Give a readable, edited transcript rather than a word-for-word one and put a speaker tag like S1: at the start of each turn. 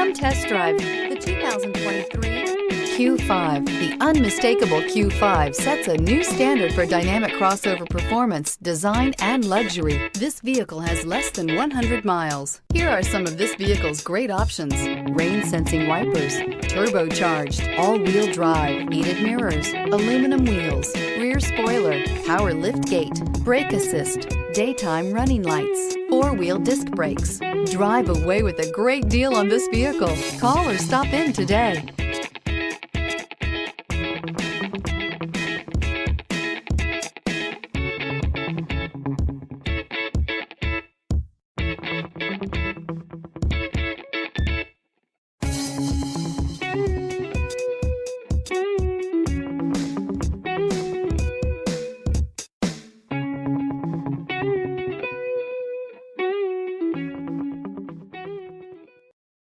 S1: Come test drive the 2023 Q5. The unmistakable Q5 sets a new standard for dynamic crossover performance, design, and luxury. This vehicle has less than 100 miles. Here are some of this vehicle's great options: rain-sensing wipers, turbocharged, all-wheel drive, heated mirrors, aluminum wheels, rear spoiler, power liftgate, brake assist, daytime running lights, four-wheel disc brakes. Drive away with a great deal on this vehicle. Call or stop in today.